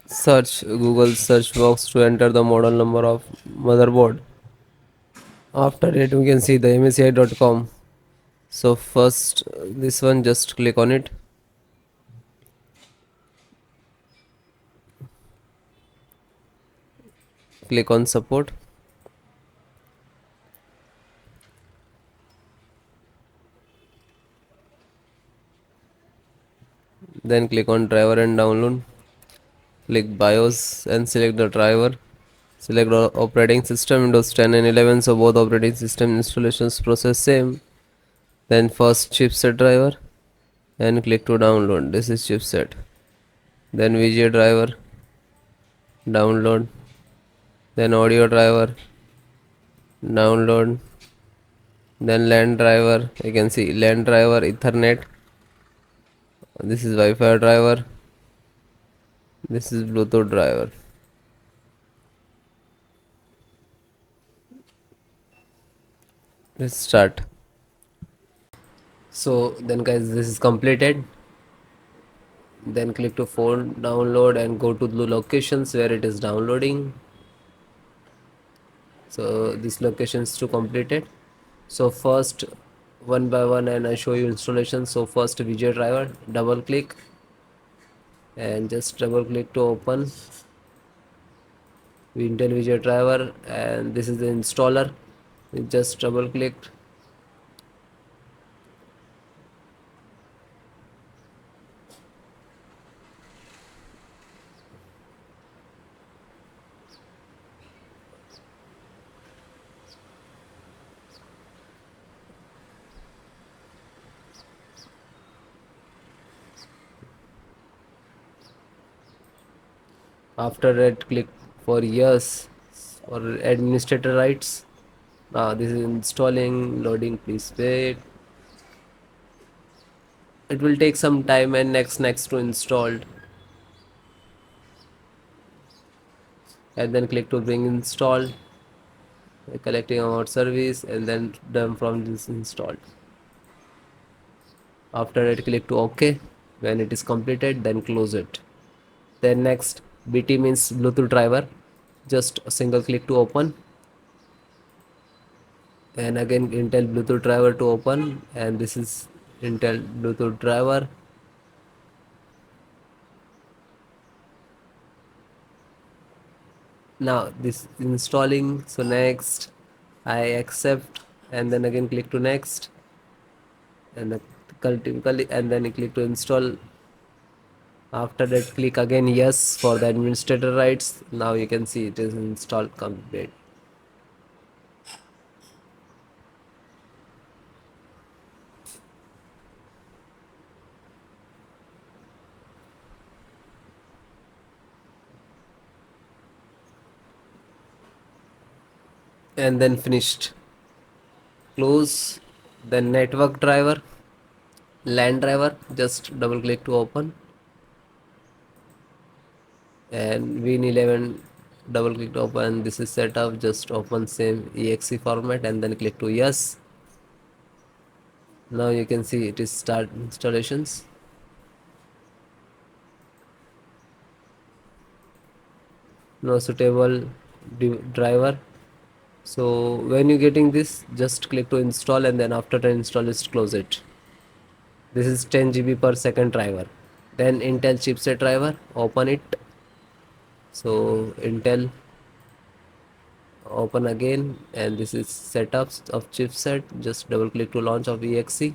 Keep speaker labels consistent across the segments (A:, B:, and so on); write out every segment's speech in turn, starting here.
A: Search Google search box to enter the model number of motherboard. After it, we can see the msi.com. So first, this one, just click on it. Click on support. Then click on driver and download. Click BIOS and select the driver. Select operating system Windows 10 and 11. So both operating system installations process same. Then first chipset driver and click to download. This is chipset. Then VGA driver, download. Then audio driver, download. Then LAN driver, you can see LAN driver Ethernet. This is Wi-Fi driver. This is Bluetooth driver. Let's start. So then guys, this is completed. Then click to phone download and go to the locations where it is downloading. So this location is to completed. So first, one by one, and I show you installation. So first VGA driver, double click and just double click to open Intel VGA driver, and this is the installer. You just double click. After that, click for yes or administrator rights. Now this is installing, loading, please wait. It will take some time, and next to installed, and then click to bring installed, collecting about service, and then done from this installed. After that, click to OK. When it is completed, then close it. Then next, BT means Bluetooth driver. Just a single click to open, and again Intel Bluetooth driver to open, and this is Intel Bluetooth driver. Now this is installing. So next, I accept, and then again click to next, and then you click to install. After that, click again yes for the administrator rights. Now you can see it is installed complete. And then finished. Close. Then network driver, LAN driver, just double click to open, and Win11, double click to open. This is set up, just open same exe format and then click to yes. Now you can see it is start installations. No suitable driver. So when you getting this, just click to install, and then after the install, just close it. This is 10 GB per second driver. Then Intel chipset driver, open it. So Intel, open again, and this is setups of chipset. Just double click to launch of exe,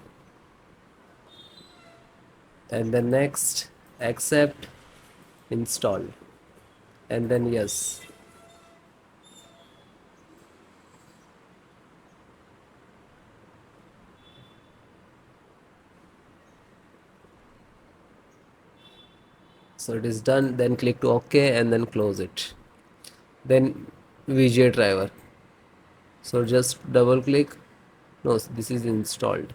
A: and then next, accept, install, and then yes. So it is done. Then click to OK and then close it. Then VGA driver, so just double click. No, this is installed.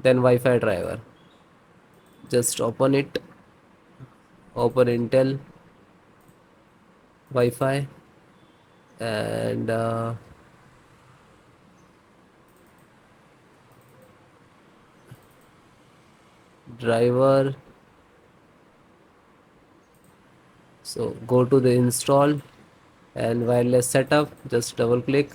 A: Then Wi-Fi driver, just open it, open Intel Wi-Fi, and driver, So go to the install and wireless setup, just double click.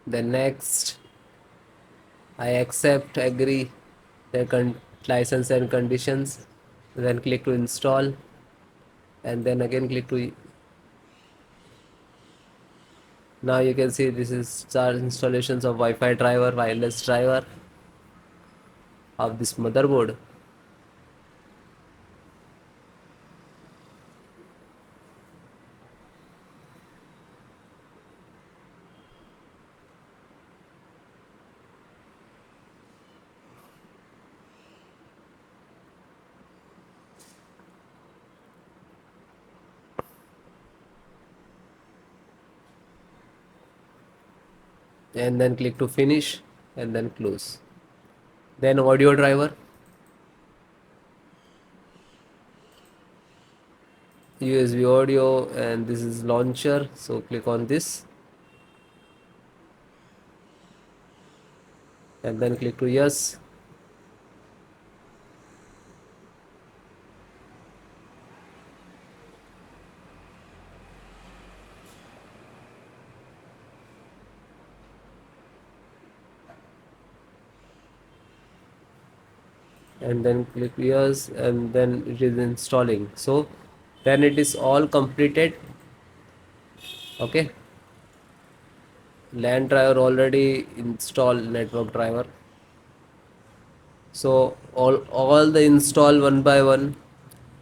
A: Then next, I accept, agree the license and conditions. Then click to install, and then again click to. Now you can see this is charge installations of Wi-Fi driver, wireless driver of this motherboard. And then click to finish and then close. Then audio driver, USB audio, and this is launcher, so click on this and then click to yes. And then click yes, and then it is installing. So then it is all completed. Okay, LAN driver already installed, network driver. So all the install one by one,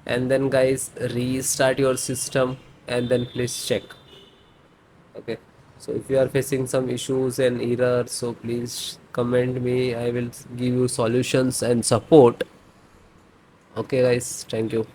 A: and then guys restart your system and then please check. Okay, so if you are facing some issues and errors, so please comment me, I will give you solutions and support. Okay guys, thank you.